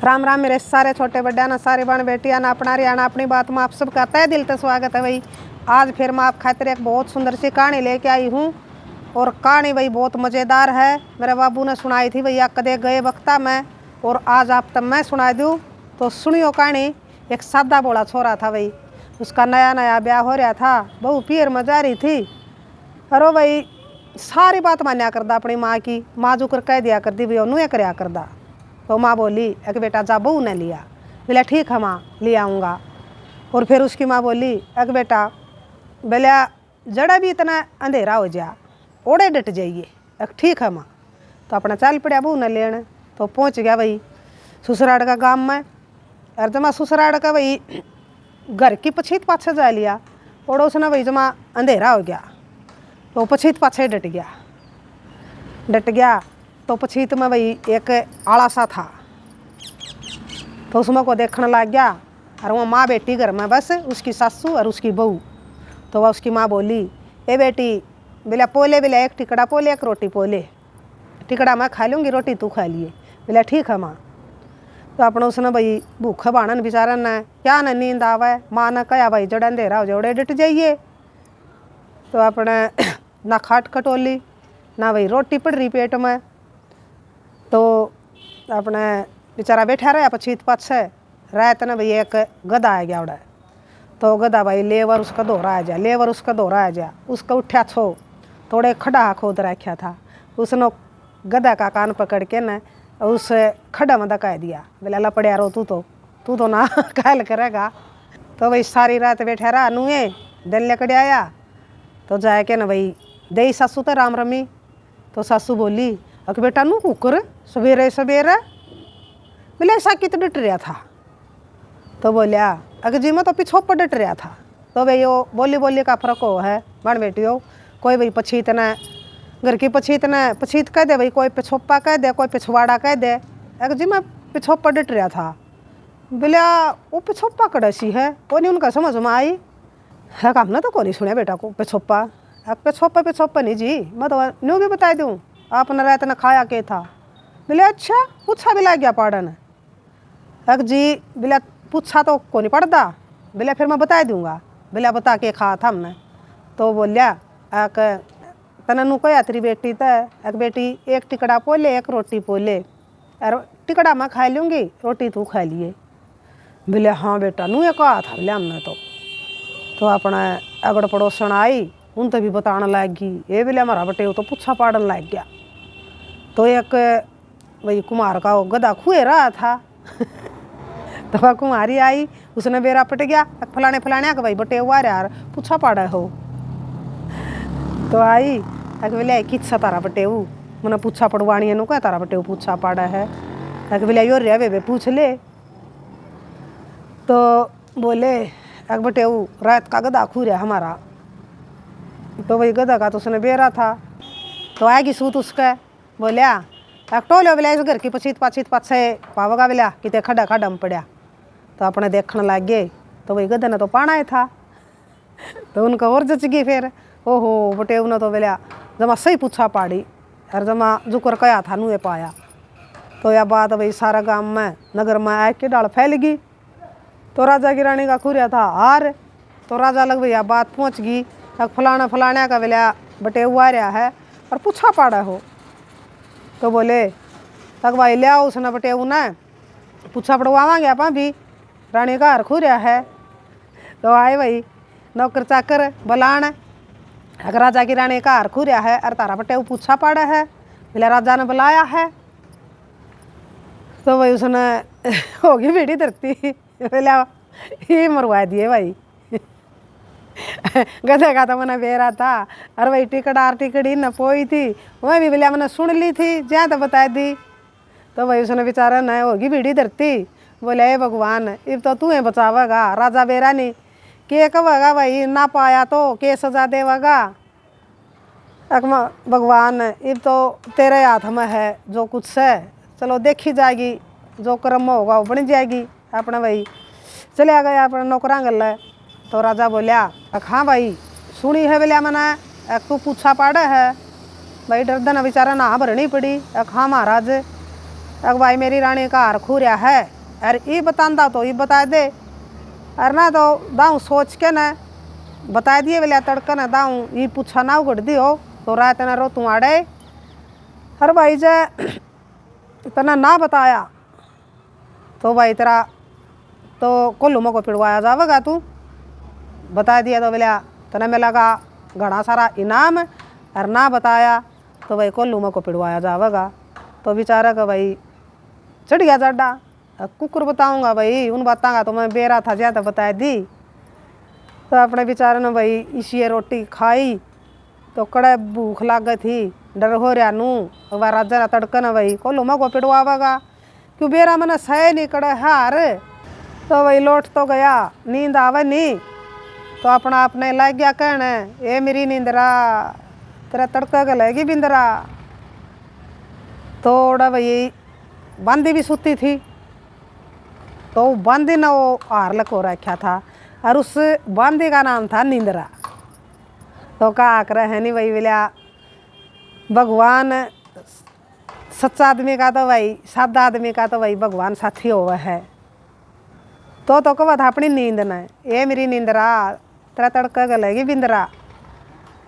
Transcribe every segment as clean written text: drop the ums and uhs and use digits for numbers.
राम राम मेरे सारे छोटे बड्डा ना सारे बहन बेटिया ना अपना रियाना अपनी बात में आप सबका तय दिल से स्वागत है भाई। आज फिर मैं आप खातिर एक बहुत सुंदर सी कहानी लेके आई हूँ और कहानी भाई बहुत मज़ेदार है। मेरे बाबू ने सुनाई थी भैया कदे गए वक्ता में और आज आप तब मैं सुना दूँ तो सुनियो कहानी। एक सादा बोला छोरा था भाई, उसका नया नया ब्याह हो रहा था, बहू पियर में जा रही थी। अरे भाई सारी बात मान्या करदा अपनी माँ की, माँ जो कर कह दिया करती भाई उन्हें करया करदा। तो माँ बोली एक बेटा जा बहू ने लिया, बोला ठीक है माँ ले आऊँगा। और फिर उसकी माँ बोली एक बेटा बोला जड़ा भी इतना अंधेरा हो जा ओड़े डट जाइए। एक ठीक है माँ। तो अपना चल पड़ा बहू ने लेने। तो पहुँच गया भाई ससुराल का गांव में। और जमा ससुराल का भाई घर की पछीत पाछे जा लिया और उसने भाई जमा अंधेरा हो गया तो पछीत पाछे डट गया। तो पछीत में भाई एक आला सा था तो उसमें को देखने लग गया। और वो माँ बेटी घर में बस उसकी सासू और उसकी बहू। तो वह उसकी माँ बोली ए बेटी बोला पोले बोला एक टिकड़ा पोले एक रोटी पोले, टिकड़ा मैं खा लूँगी रोटी तू खा लिए। बोला ठीक है माँ। तो अपने उसने भाई भूखे बाणन बेचारा ने क्या न नींद आवे, माँ ने कहा भाई जड़ा अंधेरा हो जोड़े डट जाइए। तो अपने ना खाट खटोली ना भाई रोटी पड़ रही पेट में। तो अपने बेचारा बैठा रहा पछीत पाछे रात ने भाई एक गधा आ गया उड़ा। तो गधा भाई लेवर उसका दोहरा आ जा, लेवर उसका दोहरा आ जा, उसका उठा छो थोड़े खड़ा खोद रखा था। उसने गधा का कान पकड़ के न उस खड्डा में धका दिया। बोला लपड़िया रो तू तो ना कायल करेगा। तो भाई सारी रात बैठा रहा नुए दिन लेकर आया। तो जाके न भाई दे सासू तो राम रमी। तो सासू बोली अक बेटा नू कुकर सवेरे सवेरे। बोले ऐसा कित डट रहा था। तो बोलिया अगर जी मैं तो पिछो पर डट रहा था। तो भाई वो बोली का फर्क हो है बन बेटी हो। कोई भाई पछीत न घर की पछीत न पछीत कह दे भाई, कोई पिछोपा कह दे कोई पिछवाड़ा कह दे। अगर जी मैं पिछोपा डट रहा था। बोलिया वो पिछोपा कड़सी है वो नहीं उनका समझ में आई है। काम ना तो कौन नहीं सुने बेटा को पिछोपा पिछोपा नहीं जी, मैं तो न्यू भी बता दूँ आपने रात ने खाया के था। बोले अच्छा पूछा भी लग गया पाड़न। अक जी बोला पूछा तो कौन नहीं पड़ता। बोला फिर मैं बता दूँगा। बोला बता के खा था हमने। तो बोलिया अक तने नू कहा तेरी बेटी तो एक बेटी एक टिकड़ा पोले एक रोटी पोले और टिकड़ा मैं खा लूँगी रोटी तू खा लिए। बोले हाँ बेटा नू ये कहा था। बोले हमने तो अपना अगड़ पड़ोसन आई उन तो भी बताने लग गई। ये बोले हमारा बटे तो पूछा पाड़न लग गया। तो एक वही कुमार का वो गधा खुए रहा था तो वह कुमारी आई उसने बेरा पट गया फलाने का भाई बटे हुआ यार पूछा पाड़ा हो। तो आई अक बोले किच्छा तारा बटे वो मैंने पूछा पड़वाणी नु क्या तारा बटे वो पूछा पाड़ा है। अक बोले यो रे वे पूछ ले। तो बोले अक बटे वो रात का गधा खू रहा हमारा। तो वही गधा का तो उसने बेरा था। तो आएगी सूत उसका बोलिया टोलो बोला इस घर की पछीत पाछे पावगा बोला कितने खड्डा में पड़ा। तो अपने देखने लग गए। तो वही गधे ने तो पाना ही था। तो उनका और जच गई फिर ओहो बटे उन्हें तो बोलिया जमा सही पूछा पाड़ी और जमा जुकर कया था नुए पाया। तो यह बात भाई सारा गांव में नगर में आग की डाल फैल गई। तो राजा की रानी का खुरिया था हार। तो राजा लग भैया बात पहुँच गई फलाना का बोलिया बटे हुआ रहा है और पूछा पाड़ा हो। तो बोले तक भाई ले आओ उसने बटे उन्हें पूछा पड़वावांगे आप भी रानी का हर खुरिया है। तो आए भाई नौकर चाकर बलान अगर राजा की रानी का हर खुरिया है और तारा बटे वो पूछा पाड़ा है। बोले राजा ने बुलाया है। तो भाई उसने होगी बेटी धरती बोला ये मरवा दिए भाई गधे का तो मैंने बेरा था और भाई टिकड़ी न पोई थी वह भी बोलिया मैंने सुन ली थी ज्यादा तो बता दी। तो भाई उसने बेचारा न होगी बीड़ी धरती बोले हे भगवान इब तो तू बचावेगा राजा बेरा नहीं के कहेगा भाई ना पाया तो के सजा देवेगा। भगवान इब तो तेरे हाथ में है जो कुछ है चलो देखी जाएगी जो कर्म होगा वो बन जाएगी। अपना भाई चले गया अपना नौकरा गल। तो राजा बोलिया हाँ भाई सुनी है बोलिया मैंने तू पूछा पाड़ा है भाई डरदा ना बेचारा ना भरनी पड़ी। हाँ महाराज अग भाई मेरी रानी का हार खूरिया है, अरे ये बतांदा तो ये बता दे, अरे ना तो दाऊँ सोच के न बता दिए बोले तड़का न दाऊँ ये पूछा ना उगड़ दी हो तो रात न रो तू आड़े। अरे भाई जे इतना ना बताया तो भाई तेरा तो कोल्लू मको पिड़वाया जावेगा, तू बता दिया तो बोलिया तना मिलेगा घना सारा इनाम, और ना बताया तो भाई कोल्लू मको पिड़वाया जावेगा। तो बेचारा का भाई चढ़ गया जाडा, कुकुर बताऊंगा भाई उन बताऊंगा तो मैं बेरा था ज्यादा बता दी। तो अपने बेचारे ने भाई इसी रोटी खाई तो कड़े भूख लाग गई थी, डर हो रहा नू वह राजा तड़कन भाई कोल्लू मको पिड़वावेगा क्यों बेरा मैंने सह नहीं कड़े हार। तो भाई लौट तो गया, नींद आवे नहीं तो अपना अपने लग गया कहने ए मेरी नींदरा तेरा तड़का गलेगी बिंदरा। थोड़ा भाई बांदी भी सुती थी तो बांदी ने वो हार लको रखा था और उस बांदी का नाम था नींदरा। तो कहा कर है नहीं भाई बोलिया भगवान सच्चा आदमी का तो भाई सादा आदमी का तो भाई भगवान साथी हुआ है। तो कहा था अपनी नींद न ए मेरी नींदरा तेरा तड़का गलेगी बिंदरा।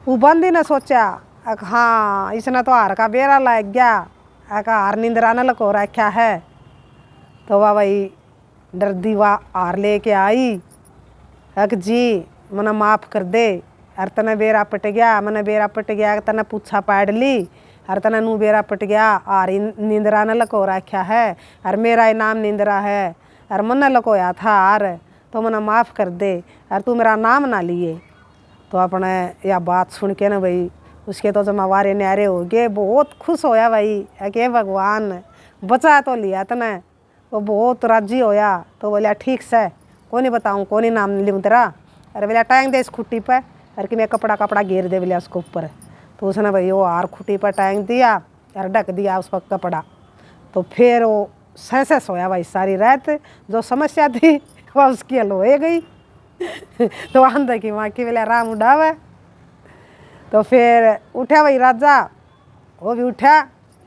वो बंदी ने सोचा हाँ इसने तो हार का बेरा लग गया, हार नींदरा ने लको रखा है। तो वह भाई डरदी वह हार लेके आई, अक जी मना माफ़ कर दे, अर तने बेरा पट गया मैंने बेरा पट गया तने पूछा पाड़ ली, अर तने नू बेरा पट गया हार नींदरा ने लको रखा है, अर मेरा इनाम नींदरा है, अर मन लकोया था हार तो मना माफ़ कर दे, अर तू मेरा नाम ना लिए। तो अपने यह बात सुन के ना भाई उसके तो जमावारे न्यारे हो गए, बहुत खुश होया भाई कि भगवान बचा तो लिया तने, तो बहुत राजी होया। तो बोलिया ठीक से कौन ही बताऊँ कौन ही नाम लूँ तेरा, अरे बोलिया टांग दे इस खुट्टी पर, अरे कि मैं कपड़ा घेर दे बोलिया उसके ऊपर। तो उसने भाई वो हार खुट्टी पर टांग दिया और ढक दिया उस पर कपड़ा। तो फिर वो सहसे सोया भाई सारी रात, जो समस्या थी वह उसकी हल हो गई। तो आंधा की माँ की बोलिया राम उड़ावे। तो फिर उठा भाई राजा, वो भी उठा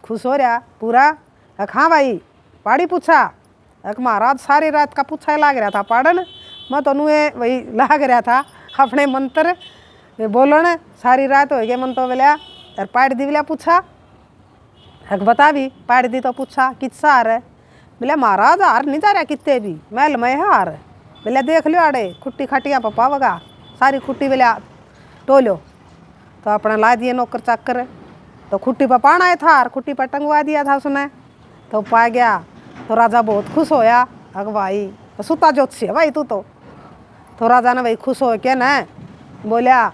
खुश हो रहा पूरा, हाँ भाई पाड़ी पूछा, अक महाराज सारी रात का पूछा लाग रहा था पाड़न, मैं तो नुए वही लाग रहा था अपने मंत्र बोलन सारी रात हो गई। मन तो बोलिया यार पाड़ दी बोलिया पूछा, अक बता भी पाड़ दी तो पूछा किस्सा हार है, बोलिया महाराज हार नहीं जा रहा कितने भी महल में है हार, बोलिया देख लियो आड़े खुट्टी खाटियाँ पप्पा वगा सारी खुट्टी बोलिया टोलो। तो अपना ला दिए नौकर चाकर, तो खुट्टी पर पाना है था और खुट्टी पर टंगवा दिया था उसने। तो पा गया तो राजा बहुत खुश होया, अग भाई तो सुता ज्योतिषी है भाई तू तो राजा ने भाई खुश हो के न बोलिया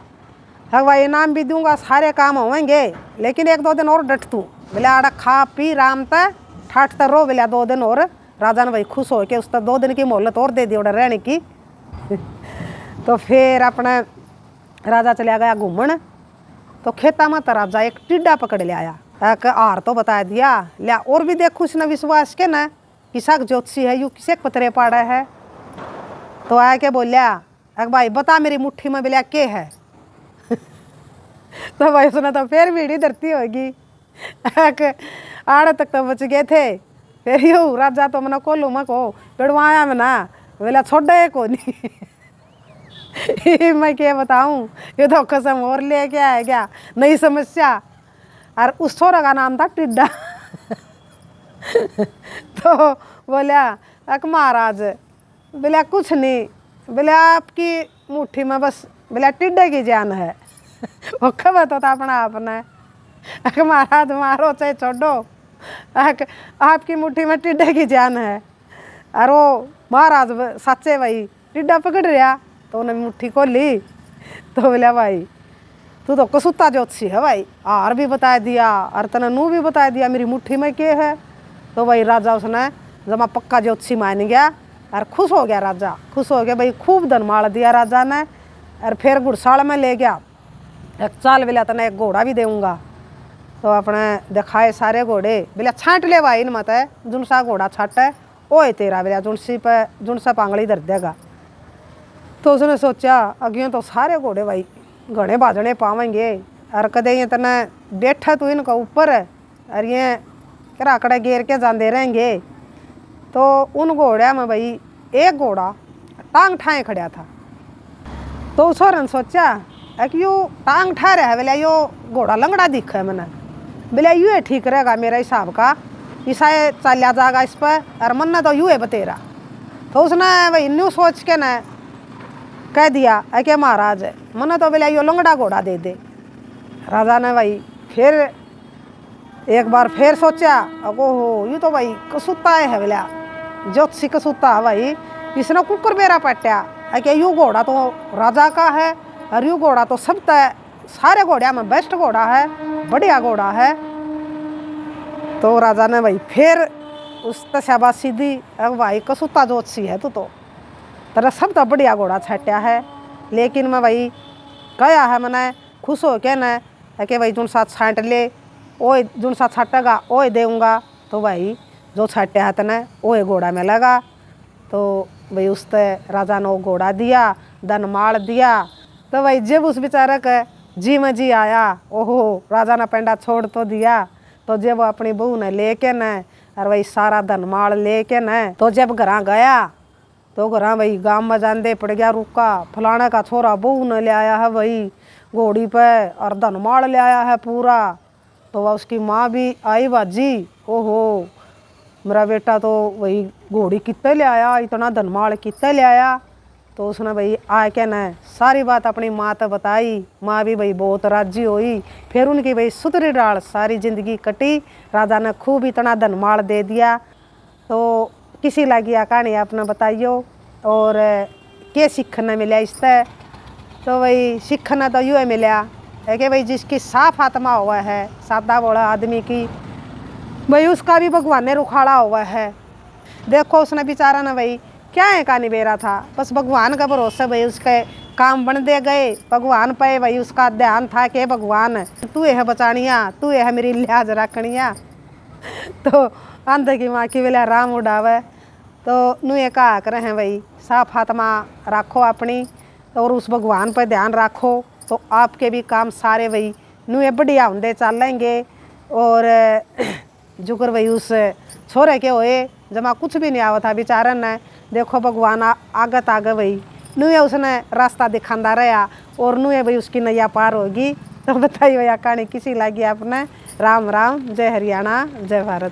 अग भाई इनाम भी दूंगा सारे काम होंगे लेकिन एक दो दिन और डट तू, बोलिया आड़ा खा पी राम तय ठाट रो बोलिया 2 दिन और। राजा ने भाई खुश हो के उस 2 दिन की मोहलत और दे दी उड़ा रहने की। तो फिर अपने राजा चला गया घूमन, तो खेता में तो राजा एक टिड्डा पकड़ ले आया, हार तो बता दिया लिया और भी देख उसने विश्वास के न किसा ज्योतिषी है यू किसे पतरे पाड़ा है। तो आया के बोलिया अग भाई बता मेरी मुट्ठी में बोलिया के है। तो भाई उसने तो फिर भीड़ी धरती होगी, आड़े तक तो बच गए थे। फिर यू राजा तो मना कोल्लू मको पिड़वाया में ना बोला छोड़े को नहीं। मैं क्या बताऊं, ये तो कसम और ले के आया क्या नई समस्या, और उस छोरा का नाम था टिड्डा। तो बोलिया अक महाराज बोलिया कुछ नहीं, बोलिया आपकी मुट्ठी में बस बोलिया टिड्डे की जान है। वो खबर तो था अपना आपने, अक महाराज मारो चाहे छोड़ो, अक आपकी मुट्ठी में टिड्डे की जान है। और वो महाराज सच्चे भाई टिड्डा पकड़ रहा तो उन्हें मुट्ठी खोली। तो बोलिया भाई तू तो कसूता ज्योतिषी है भाई, हार भी बता दिया और तने नू भी बता दिया मेरी मुट्ठी में क्या है। तो भाई राजा उसने जमा पक्का ज्योतिषी मान गया और खुश हो गया। राजा खुश हो गया भाई, खूब धन माल दिया राजा ने, और फिर घुड़साल में ले गया, एक चाल बोला तने एक घोड़ा भी देऊँगा। तो अपने दिखाए सारे घोड़े, बोला छाँट ले भाई इन मत है जुनसा घोड़ा छाटे ओ है तेरा, बोला जुनसा पांगड़ी धर देगा। तो उसने सोचा अगे तो सारे घोड़े भाई घने बाजने पावेंगे, और कदे ये तना बैठा तो इनका ऊपर और ये राकड़ा घेर के जाते रहेंगे। तो उन घोड़िया में भाई एक घोड़ा टांग ठाए खड़ा था। तो उस छोरन सोचा कि यो टांग ठा रहा है, बोले यो घोड़ा लंगड़ा दिखा है मैंने, बोले यू है ठीक रहेगा मेरा हिसाब का, ईसा चलिया जाएगा इस पर, और मन ने तो यू है बतेरा। तो उसने भाई न्यू सोच के न कह दिया कि महाराज मन तो बोले यो लंगड़ा घोड़ा दे दे। राजा ने भाई फिर एक बार फिर सोचा, ओहो यू तो भाई कसूता है, बोला ज्योतिषी कसूता है भाई, इसने कुकर बेरा पट्या कि यू घोड़ा तो राजा का है, और यू घोड़ा तो सब तय सारे घोड़िया में बेस्ट घोड़ा है, बढ़िया घोड़ा है। तो राजा ने भाई फिर उस शाबाशी दी, अब भाई कसूता ज्योतिषी है तो तेरा सब तो बढ़िया घोड़ा छाट्या है, लेकिन मैं भाई कया है मैंने खुश हो के न कि भाई जुन साथ छाँट ले, ओ जुन साथ छाटेगा ओ देऊँगा। तो भाई जो छाट्या है तने वो घोड़ा मिलेगा। तो भाई उसते राजा ने वो घोड़ा दिया, धन माल दिया। तो भाई जब उस बेचारे के जी में जी आया, ओहो राजा ने पेंडा छोड़ तो दिया। तो जब वो अपनी बहू ने लेके न और भाई सारा धन माल लेके न, तो जब घर गया तो घर भाई गाँव में जाते पड़ गया रुका, फलाने का छोरा बहू ने ले आया है भाई घोड़ी पे और धन माल ले आया है पूरा। तो वह उसकी माँ भी आई बाजी, ओहो मेरा बेटा तो वही घोड़ी कितने ले आया, इतना धन माल कितने ले आया। तो उसने भाई आके न सारी बात अपनी माँ तो बताई, माँ भी भाई बहुत राजी हुई। फिर उनकी भाई सुतरी डाल सारी ज़िंदगी कटी, राजा ने खूब इतना धन माल दे दिया। तो किसी लगी कहानी आपने बताइयो, और क्या सीखने मिला इससे। तो भाई सीखना तो यूँ मिला है कि भाई जिसकी साफ आत्मा हुआ है, सादा बोला आदमी की, भाई उसका भी भगवान ने रुखाड़ा हुआ है। देखो उसने बेचारा ना भाई क्या है कहानी बेरा था, बस भगवान का भरोसा भाई उसके काम बन दे गए, भगवान पे भाई उसका ध्यान था कि भगवान तू है बचानिया, तू है मेरी लिहाज रखनिया। तो अंधे की माँ की बेला राम उड़ावे। तो नू ये कहा करे हैं भाई साफ आत्मा रखो अपनी, और उस भगवान पर ध्यान रखो, तो आपके भी काम सारे भाई नू ये बढ़िया होंगे चलेंगे। और जुकर भाई उस छोरे के होए जमा कुछ भी नहीं आवा था बेचारा ने, देखो भगवान आगत आगे भाई नू ये उसने रास्ता दिखाता रहा, और नू ये भाई उसकी नैया पार होगी। तो बताइए भैया कहानी किसी लगी आपने। राम राम, जय हरियाणा, जय भारत।